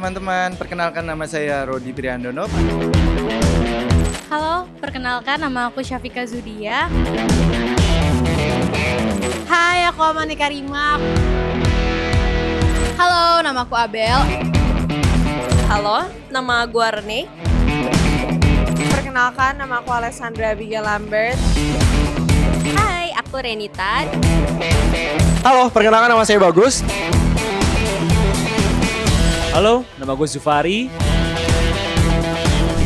teman-teman, perkenalkan nama saya Rodi Prihandono. Halo, perkenalkan nama aku Syafika Zudia. Hai, aku Amani Karima. Halo, nama aku Abel. Halo, nama gue Rene. Perkenalkan, nama aku Alessandra Abigail Lambert. Hai, aku Renita. Halo, perkenalkan nama saya Bagus. Halo, nama gue Zufari.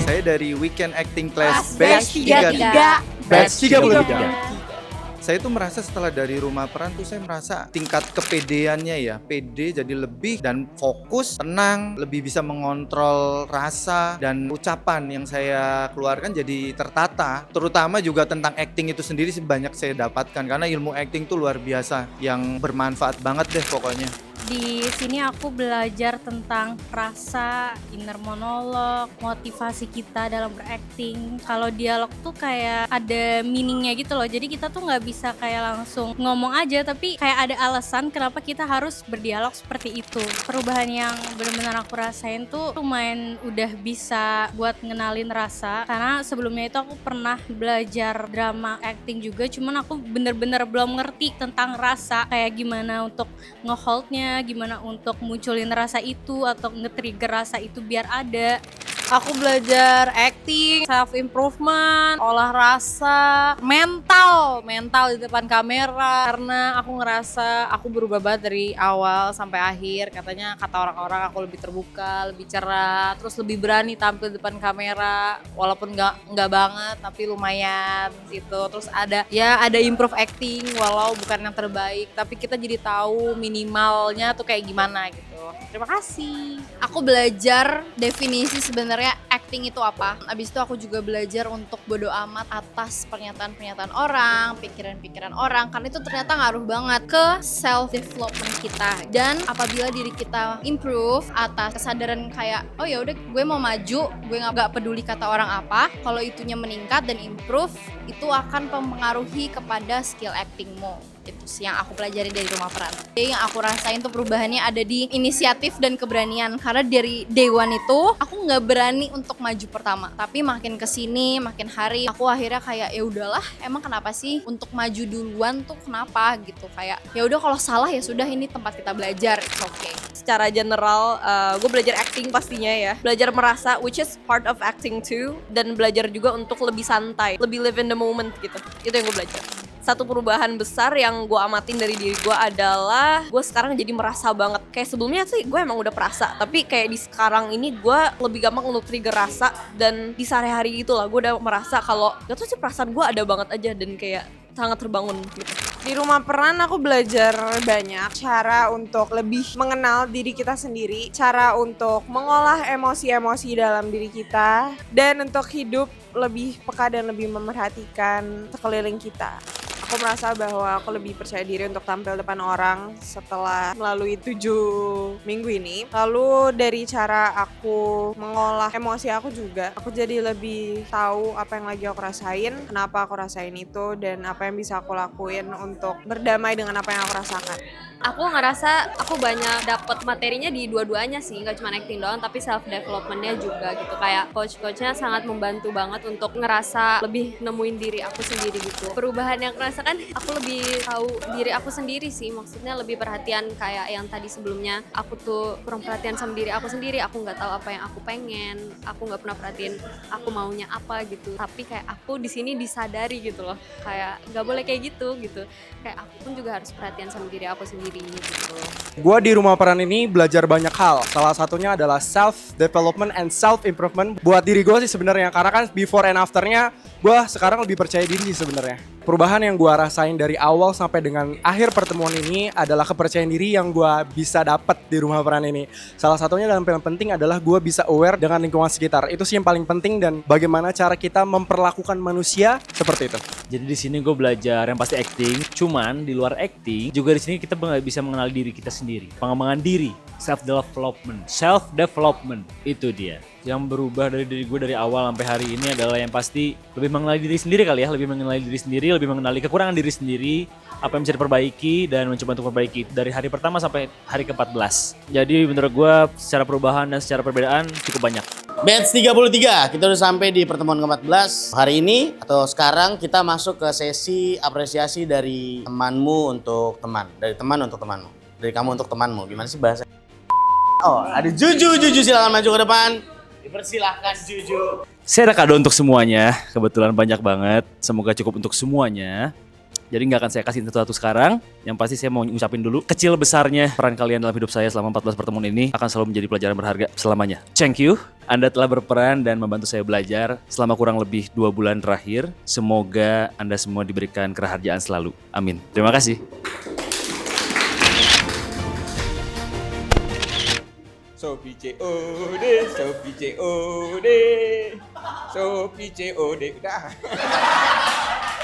Saya dari Weekend Acting Class Batch 33. Batch 33. Saya tuh merasa setelah dari Rumah Peran tuh saya merasa tingkat kepedeannya ya, pede jadi lebih dan fokus, tenang, lebih bisa mengontrol rasa dan ucapan yang saya keluarkan jadi tertata. Terutama juga tentang acting itu sendiri sih banyak saya dapatkan karena ilmu acting tuh luar biasa yang bermanfaat banget deh pokoknya. Di sini aku belajar tentang rasa, inner monolog, motivasi kita dalam berakting. Kalau dialog tuh kayak ada meaningnya gitu loh. Jadi kita tuh nggak bisa kayak langsung ngomong aja, tapi kayak ada alasan kenapa kita harus berdialog seperti itu. Perubahan yang benar-benar aku rasain tuh lumayan udah bisa buat ngenalin rasa. Karena sebelumnya itu aku pernah belajar drama acting juga, cuman aku bener-bener belum ngerti tentang rasa, kayak gimana untuk ngeholdnya, gimana untuk munculin rasa itu atau nge-trigger rasa itu biar ada. Aku belajar acting, self improvement, olah rasa, mental di depan kamera. Karena aku ngerasa aku berubah banget dari awal sampai akhir. Katanya kata orang-orang aku lebih terbuka, lebih cerah, terus lebih berani tampil di depan kamera. Walaupun nggak banget, tapi lumayan gitu. Terus ada improve acting, walau bukan yang terbaik, tapi kita jadi tahu minimalnya tuh kayak gimana gitu. Terima kasih. Aku belajar definisi sebenarnya acting itu apa. Abis itu aku juga belajar untuk bodo amat atas pernyataan-pernyataan orang, pikiran-pikiran orang, karena itu ternyata ngaruh banget ke self development kita. Dan apabila diri kita improve atas kesadaran kayak oh ya udah gue mau maju, gue nggak peduli kata orang apa, kalau itunya meningkat dan improve, itu akan mempengaruhi kepada skill actingmu. Itu sih yang aku pelajari dari Rumah Peran. Jadi yang aku rasain tuh perubahannya ada di inisiatif dan keberanian. Karena dari day one itu aku nggak berani untuk maju pertama, tapi makin kesini makin hari aku akhirnya kayak ya udahlah, emang kenapa sih untuk maju duluan tuh kenapa gitu, kayak ya udah kalau salah ya sudah, ini tempat kita belajar, it's okay. Secara general, gue belajar acting pastinya ya. Belajar merasa, which is part of acting too. Dan belajar juga untuk lebih santai, lebih live in the moment gitu. Itu yang gue belajar. Satu perubahan besar yang gue amatin dari diri gue adalah gue sekarang jadi merasa banget. Kayak sebelumnya sih gue emang udah perasa, tapi kayak di sekarang ini gue lebih gampang untuk trigger rasa. Dan di sehari-hari itu lah gue udah merasa kalau gak tau sih perasaan gue ada banget aja dan kayak sangat terbangun gitu. Di Rumah Peran aku belajar banyak cara untuk lebih mengenal diri kita sendiri, cara untuk mengolah emosi-emosi dalam diri kita, dan untuk hidup lebih peka dan lebih memerhatikan sekeliling kita. Aku merasa bahwa aku lebih percaya diri untuk tampil depan orang setelah melalui 7 minggu ini. Lalu dari cara aku mengolah emosi aku juga, aku jadi lebih tahu apa yang lagi aku rasain, kenapa aku rasain itu, dan apa yang bisa aku lakuin untuk berdamai dengan apa yang aku rasakan. Aku ngerasa aku banyak dapet materinya di dua-duanya sih, nggak cuma acting doang tapi self developmentnya juga gitu. Kayak coach-coachnya sangat membantu banget untuk ngerasa lebih nemuin diri aku sendiri gitu. Perubahan yang aku rasakan, aku lebih tahu diri aku sendiri sih, maksudnya lebih perhatian. Kayak yang tadi sebelumnya aku tuh kurang perhatian sama diri aku sendiri, aku nggak tahu apa yang aku pengen, aku nggak pernah perhatiin aku maunya apa gitu. Tapi kayak aku di sini disadari gitu loh, kayak nggak boleh kayak gitu. Kayak aku pun juga harus perhatian sama diri aku sendiri gitu. Gua di Rumah Peran ini belajar banyak hal. Salah satunya adalah self development and self improvement buat diri gue sih sebenarnya. Karena kan before and afternya gue sekarang lebih percaya diri sih sebenarnya. Perubahan yang gue rasain dari awal sampai dengan akhir pertemuan ini adalah kepercayaan diri yang gue bisa dapat di Rumah Peran ini. Salah satunya dalam yang penting adalah gue bisa aware dengan lingkungan sekitar. Itu sih yang paling penting, dan bagaimana cara kita memperlakukan manusia seperti itu. Jadi di sini gue belajar yang pasti acting. Cuman di luar acting juga di sini kita bisa mengenal diri kita sendiri. Pengembangan diri, self development itu dia. Yang berubah dari diri gue dari awal sampai hari ini adalah yang pasti lebih mengenali diri sendiri kali ya, lebih mengenali diri sendiri, lebih mengenali kekurangan diri sendiri, apa yang bisa diperbaiki dan mencoba untuk perbaiki dari hari pertama sampai hari ke-14. Jadi menurut gue secara perubahan dan secara perbedaan cukup banyak. Batch 33, kita udah sampai di pertemuan ke-14. Hari ini atau sekarang kita masuk ke sesi apresiasi dari temanmu untuk teman. Dari teman untuk temanmu. Dari kamu untuk temanmu. Gimana sih bahasa? Oh, ada Juju silakan maju ke depan. Dipersilahkan Juju. Saya ada kado untuk semuanya, kebetulan banyak banget. Semoga cukup untuk semuanya. Jadi nggak akan saya kasih satu-satu sekarang. Yang pasti saya mau ngucapin dulu kecil besarnya peran kalian dalam hidup saya selama 14 pertemuan ini akan selalu menjadi pelajaran berharga selamanya. Thank you. Anda telah berperan dan membantu saya belajar selama kurang lebih 2 bulan terakhir. Semoga Anda semua diberikan keraharjaan selalu. Amin. Terima kasih. Sophie COD, Sophie COD, Sophie COD, udah.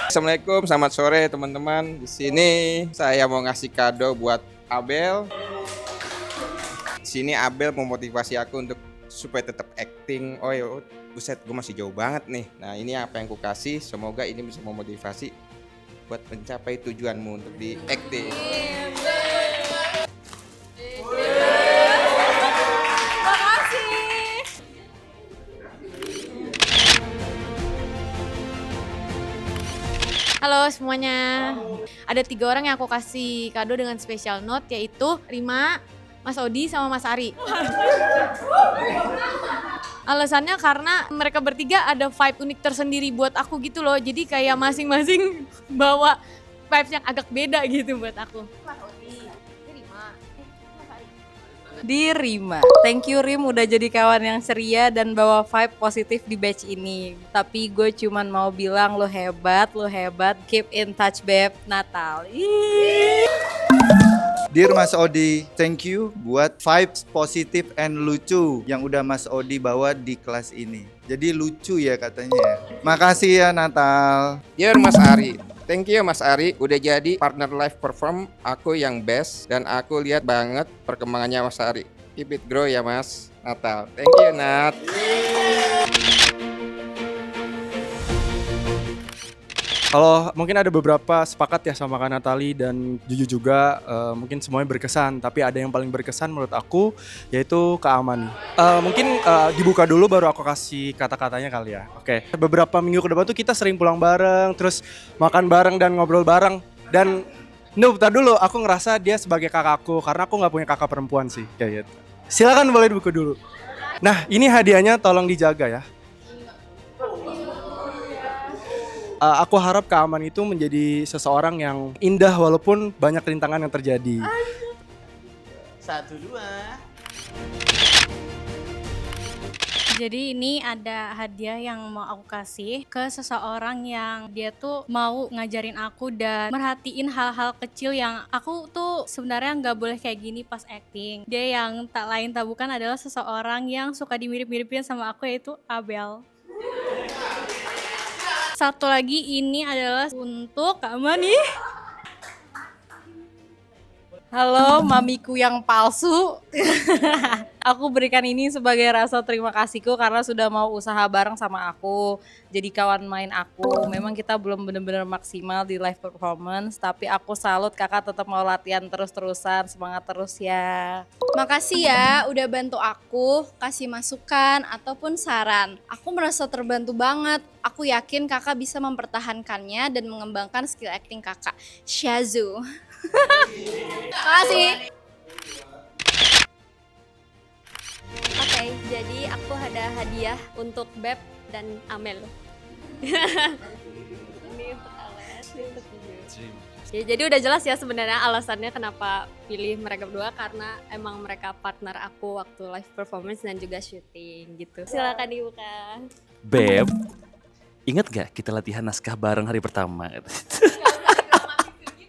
Assalamualaikum, selamat sore teman-teman. Di sini saya mau ngasih kado buat Abel. Di sini Abel memotivasi aku untuk supaya tetap acting. Oh ya, buset, gue masih jauh banget nih. Nah ini apa yang ku kasih. Semoga ini bisa memotivasi buat mencapai tujuanmu untuk di acting. Halo semuanya, ada 3 orang yang aku kasih kado dengan special note, yaitu Rima, Mas Odi, sama Mas Ari. Alasannya karena mereka bertiga ada vibe unik tersendiri buat aku gitu loh, jadi kayak masing-masing bawa vibes yang agak beda gitu buat aku. Mas Odi, Di Rima. Thank you Rim udah jadi kawan yang ceria dan bawa vibe positif di batch ini. Tapi gue cuman mau bilang lo hebat, keep in touch beb, Natal. Dear Mas Odi, thank you buat vibes positif and lucu yang udah Mas Odi bawa di kelas ini. Jadi lucu ya katanya. Makasih ya Natal. Dear Mas Ari, thank you Mas Ari udah jadi partner live perform aku yang best dan aku lihat banget perkembangannya Mas Ari. Keep it grow ya Mas Natal. Thank you Nat. Kalau mungkin ada beberapa sepakat ya sama Kak Natali dan Juju juga, mungkin semuanya berkesan. Tapi ada yang paling berkesan menurut aku yaitu Kak Amani. Mungkin dibuka dulu baru aku kasih kata-katanya kali ya. Oke. Beberapa minggu ke depan tuh kita sering pulang bareng, terus makan bareng dan ngobrol bareng. Dan bentar dulu, aku ngerasa dia sebagai kakakku karena aku nggak punya kakak perempuan sih kayak gitu. Silakan boleh dibuka dulu. Nah ini hadiahnya tolong dijaga ya. Aku harap Kak Aman itu menjadi seseorang yang indah walaupun banyak rintangan yang terjadi. 1, 2. Jadi ini ada hadiah yang mau aku kasih ke seseorang yang dia tuh mau ngajarin aku dan merhatiin hal-hal kecil yang aku tuh sebenarnya nggak boleh kayak gini pas acting. Dia yang tak lain tak bukan adalah seseorang yang suka dimirip-miripin sama aku, yaitu Abel. Satu lagi ini adalah untuk Kak Mani. Halo mamiku yang palsu. Aku berikan ini sebagai rasa terima kasihku karena sudah mau usaha bareng sama aku, jadi kawan main aku. Memang kita belum benar-benar maksimal di live performance, tapi aku salut kakak tetap mau latihan terus-terusan. Semangat terus ya. Makasih ya udah bantu aku, kasih masukan ataupun saran. Aku merasa terbantu banget. Aku yakin kakak bisa mempertahankannya dan mengembangkan skill acting kakak. Shazu. Makasih. Oke, jadi aku ada hadiah untuk Beb dan Amel. Ini untuk Alex, ini untuk Juju. Ya, jadi udah jelas ya sebenarnya alasannya kenapa pilih mereka berdua, karena emang mereka partner aku waktu live performance dan juga syuting gitu. Silakan dibuka. Beb, ingat gak kita latihan naskah bareng hari pertama?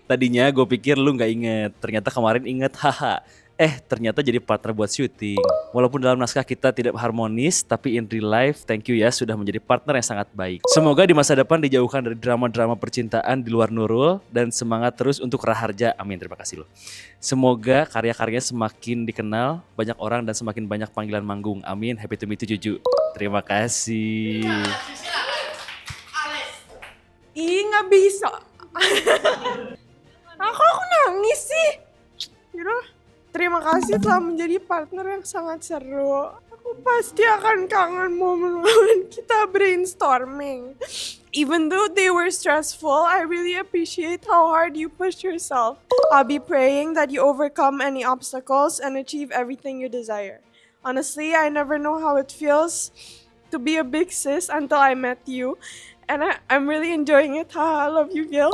Tadinya gue pikir lu gak inget, ternyata kemarin inget, haha. ternyata jadi partner buat syuting. Walaupun dalam naskah kita tidak harmonis, tapi in real life, thank you ya sudah menjadi partner yang sangat baik. Semoga di masa depan dijauhkan dari drama-drama percintaan di luar Nurul, dan semangat terus untuk Raharja. Amin, terima kasih loh. Semoga karya-karyanya semakin dikenal banyak orang dan semakin banyak panggilan manggung. Amin, happy to meet you Juju. Terima kasih. Ih, nggak bisa. Aku nangis sih. Yaudah, terima kasih telah menjadi partner yang sangat seru. Aku pasti akan kangen momen-momen kita brainstorming. Even though they were stressful, I really appreciate how hard you pushed yourself. I'll be praying that you overcome any obstacles and achieve everything you desire. Honestly, I never know how it feels to be a big sis until I met you. And I'm really enjoying it. I love you, Gil.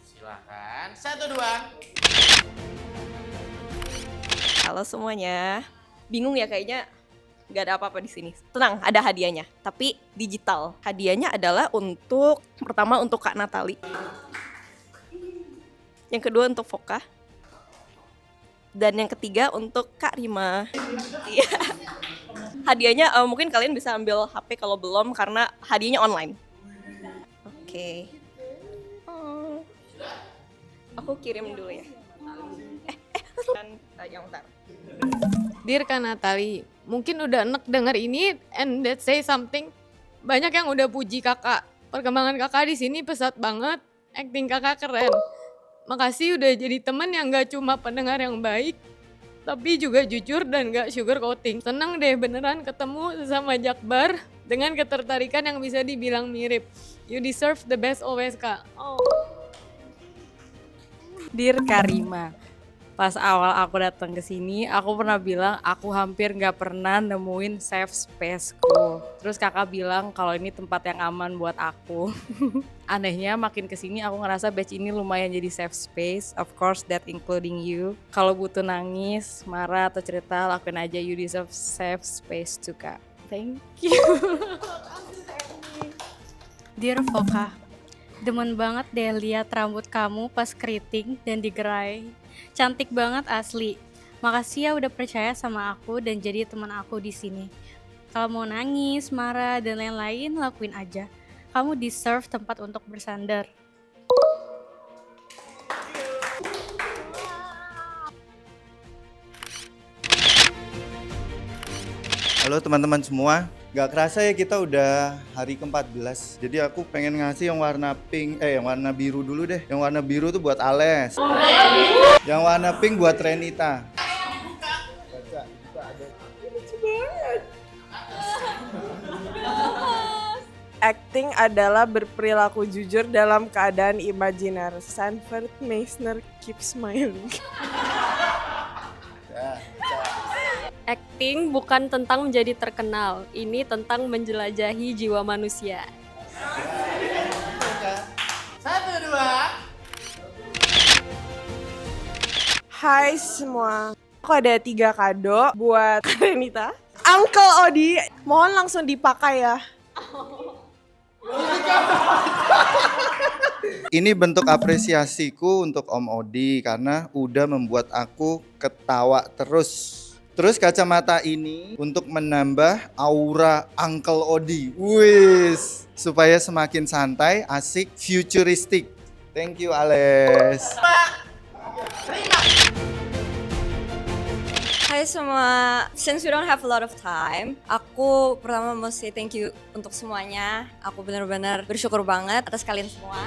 Silakan. 1, 2. Halo semuanya. Bingung ya kayaknya nggak ada apa-apa di sini. Tenang, ada hadiahnya, tapi digital. Hadiahnya adalah pertama untuk Kak Natali. Yang kedua untuk Foka. Dan yang ketiga untuk Kak Rima. Iya. Hadiahnya mungkin kalian bisa ambil HP kalau belum karena hadiahnya online. Oke. Aku kirim dulu ya. Yang bentar. Dear Kak Natali, mungkin udah enek denger ini and that say something. Banyak yang udah puji kakak. Perkembangan kakak di sini pesat banget. Acting kakak keren. Makasih udah jadi teman yang gak cuma pendengar yang baik, tapi juga jujur dan gak sugar coating. Seneng deh beneran ketemu sama Jakbar dengan ketertarikan yang bisa dibilang mirip. You deserve the best always, Kak. Oh. Dear Karima, pas awal aku datang ke sini, aku pernah bilang aku hampir nggak pernah nemuin safe spaceku. Terus kakak bilang kalau ini tempat yang aman buat aku. Anehnya makin kesini aku ngerasa batch ini lumayan jadi safe space. Of course that including you. Kalau butuh nangis, marah atau cerita, lakuin aja. You deserve safe space too, Kak. Thank you. Dear Foka, demen banget deh lihat rambut kamu pas keriting dan digerai. Cantik banget asli. Makasih ya udah percaya sama aku dan jadi teman aku di sini. Kalau mau nangis, marah, dan lain-lain, lakuin aja. Kamu deserve tempat untuk bersandar. Halo teman-teman semua. Gak kerasa ya kita udah hari ke-14. Jadi aku pengen ngasih yang warna pink, yang warna biru dulu deh. Yang warna biru tuh buat Ales. Yang warna pink buat Renita. Acting adalah berperilaku jujur dalam keadaan imajiner. Sanford Meisner keep smiling. Acting bukan tentang menjadi terkenal, ini tentang menjelajahi jiwa manusia. 1, 2. Hai semua. Aku ada 3 kado buat Renita. Uncle Odi, mohon langsung dipakai ya. Ini bentuk apresiasiku untuk Om Odi karena udah membuat aku ketawa terus. Terus kacamata ini untuk menambah aura Uncle Odi. Wis, supaya semakin santai, asik, futuristic. Thank you, Ales. Hai semua, since we don't have a lot of time, aku pertama mau say thank you untuk semuanya. Aku benar-benar bersyukur banget atas kalian semua.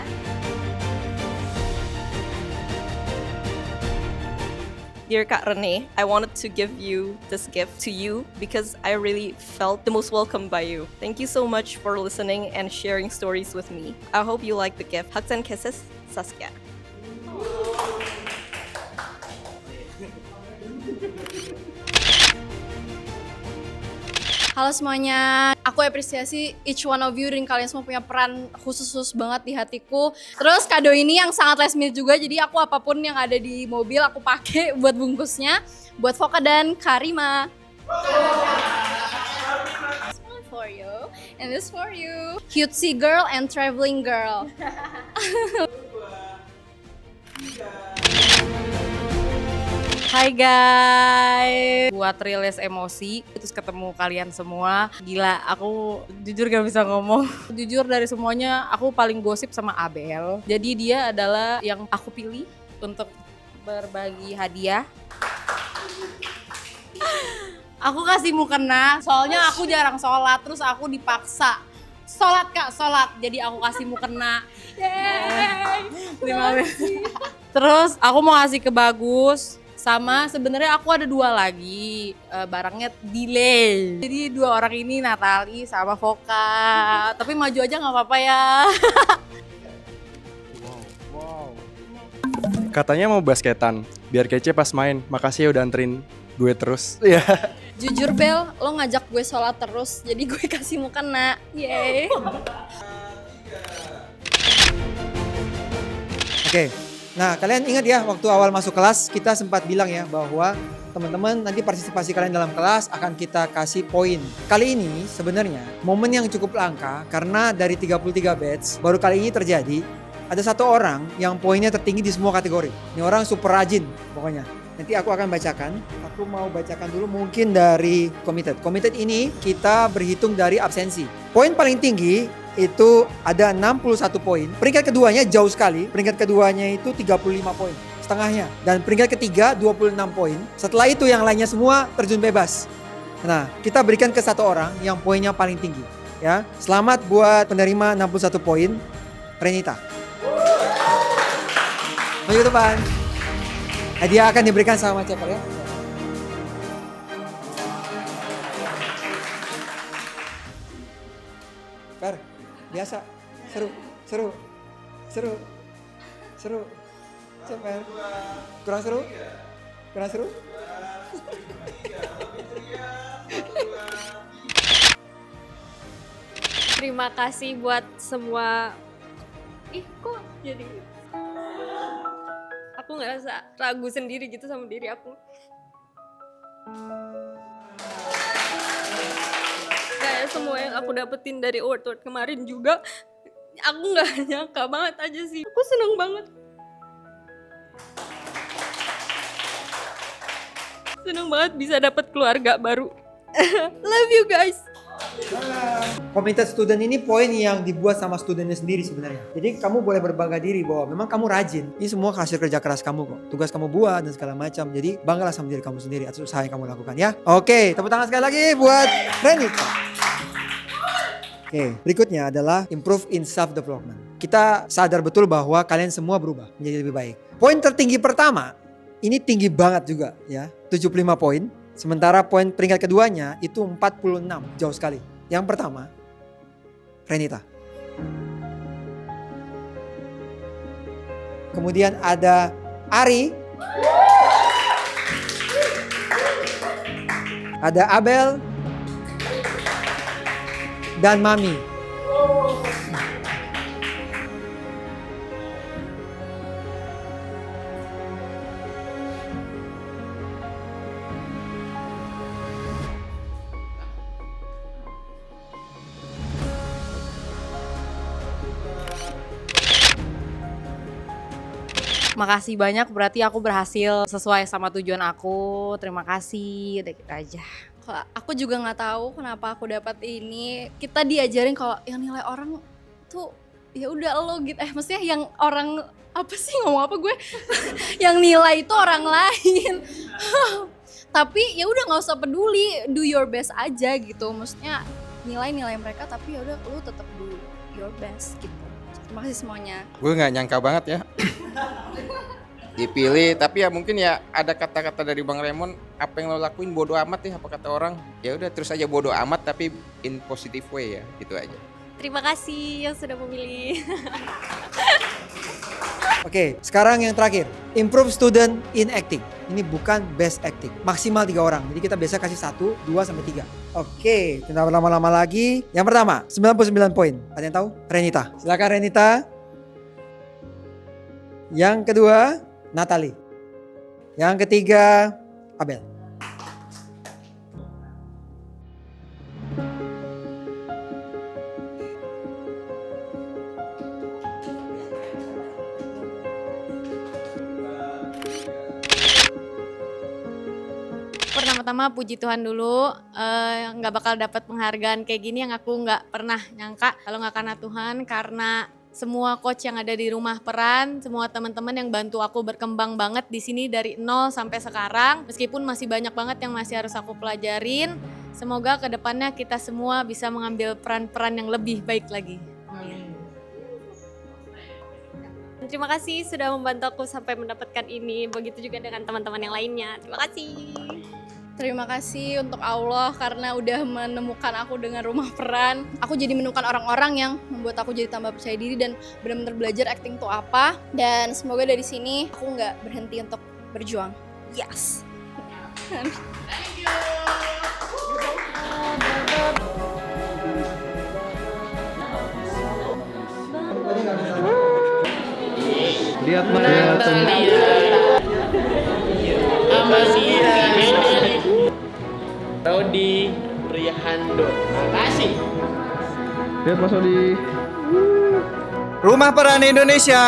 Dear Kak Rene, I wanted to give you this gift to you because I really felt the most welcomed by you. Thank you so much for listening and sharing stories with me. I hope you like the gift. Hugs and kisses, Saskia. Halo semuanya, aku apresiasi each one of you dan kalian semua punya peran khusus banget di hatiku. Terus kado ini yang sangat last minute juga, jadi aku apapun yang ada di mobil aku pakai buat bungkusnya. Buat Foka dan Karima. This one for you, and this for you. Cutesy girl and traveling girl. Hai guys, buat rilis emosi, terus ketemu kalian semua. Gila, aku jujur gak bisa ngomong. Jujur dari semuanya, aku paling gosip sama Abel. Jadi dia adalah yang aku pilih untuk berbagi hadiah. Aku kasih mukena, soalnya aku jarang sholat, terus aku dipaksa. Sholat kak, sholat. Jadi aku kasih mukena. Yeay, terima kasih. Terus aku mau kasih ke Bagus. Sama sebenarnya aku ada 2 lagi, barangnya delay. Jadi 2 orang ini Natali sama Voka. Tapi maju aja nggak apa-apa ya. Katanya mau basketan, biar kece pas main. Makasih ya udah anterin gue terus. Ya. Jujur Bel, lo ngajak gue sholat terus, jadi gue kasih mukena. Yeay. Oke. Nah, kalian ingat ya waktu awal masuk kelas kita sempat bilang ya bahwa teman-teman nanti partisipasi kalian dalam kelas akan kita kasih poin. Kali ini sebenarnya momen yang cukup langka karena dari 33 batch baru kali ini terjadi ada 1 orang yang poinnya tertinggi di semua kategori. Ini orang super rajin pokoknya. Nanti aku akan bacakan. Aku mau bacakan dulu mungkin dari committed. Committed ini kita berhitung dari absensi. Poin paling tinggi itu ada 61 poin. Peringkat keduanya jauh sekali. Peringkat keduanya itu 35 poin. Setengahnya. Dan peringkat ketiga 26 poin. Setelah itu yang lainnya semua terjun bebas. Nah, kita berikan ke 1 orang yang poinnya paling tinggi. Ya, selamat buat penerima 61 poin, Renita. Maju depan. Hadiah akan diberikan sama Ceper ya. Fer, biasa, seru. Ceper. Kurang seru? Terima kasih buat semua. Kok jadi aku ngerasa ragu sendiri gitu sama diri aku. Kayak semua yang aku dapetin dari award kemarin juga, aku nggak nyangka banget aja sih. Aku seneng banget. Seneng banget bisa dapet keluarga baru. Love you guys. Committed student ini poin yang dibuat sama studennya sendiri sebenarnya. Jadi kamu boleh berbangga diri bahwa memang kamu rajin. Ini semua hasil kerja keras kamu kok. Tugas kamu buat dan segala macam. Jadi banggalah sama diri kamu sendiri atas usaha yang kamu lakukan ya. Oke, tepuk tangan sekali lagi buat Renita. Oke, berikutnya adalah improve in self development. Kita sadar betul bahwa kalian semua berubah menjadi lebih baik. Poin tertinggi pertama ini tinggi banget juga ya, 75 poin. Sementara poin peringkat keduanya itu 46, jauh sekali. Yang pertama, Renita. Kemudian ada Ari. Ada Abel. Dan Mami. Makasih banyak, berarti aku berhasil sesuai sama tujuan aku. Terima kasih, udah gitu aja. Kalau aku juga nggak tahu kenapa aku dapat ini. Kita diajarin kalau yang nilai orang tuh ya udah lo gitu. Maksudnya yang orang apa sih ngomong apa gue? Yang nilai itu orang lain. Tapi ya udah nggak usah peduli, do your best aja gitu. Maksudnya nilai mereka, tapi ya udah lo tetap do your best gitu. Terima kasih semuanya. Gue nggak nyangka banget ya dipilih, tapi ya mungkin ya ada kata-kata dari Bang Raymond, apa yang lo lakuin bodo amat ya, apa kata orang, ya udah terus aja bodo amat tapi in positive way ya, gitu aja. Terima kasih yang sudah memilih. Oke, sekarang yang terakhir, improve student in acting. Ini bukan best acting, maksimal 3 orang. Jadi kita biasa kasih 1, 2, sampai 3. Oke, tidak berlama-lama lagi. Yang pertama, 99 poin. Ada yang tahu? Renita. Silakan Renita. Yang kedua, Natali. Yang ketiga, Abel. Pertama-tama puji Tuhan dulu, nggak bakal dapat penghargaan kayak gini yang aku nggak pernah nyangka kalau nggak karena Tuhan, karena semua coach yang ada di Rumah Peran, semua teman-teman yang bantu aku berkembang banget di sini dari nol sampai sekarang. Meskipun masih banyak banget yang masih harus aku pelajarin, semoga kedepannya kita semua bisa mengambil peran-peran yang lebih baik lagi. Amin. Terima kasih sudah membantu aku sampai mendapatkan ini. Begitu juga dengan teman-teman yang lainnya. Terima kasih. Terima kasih untuk Allah karena udah menemukan aku dengan Rumah Peran. Aku jadi menemukan orang-orang yang membuat aku jadi tambah percaya diri dan benar-benar belajar acting itu apa. Dan semoga dari sini aku nggak berhenti untuk berjuang. Yes. Lihat mana Rodi Rihando. Makasih. Lihat Mas Odi. Rumah Peran Indonesia.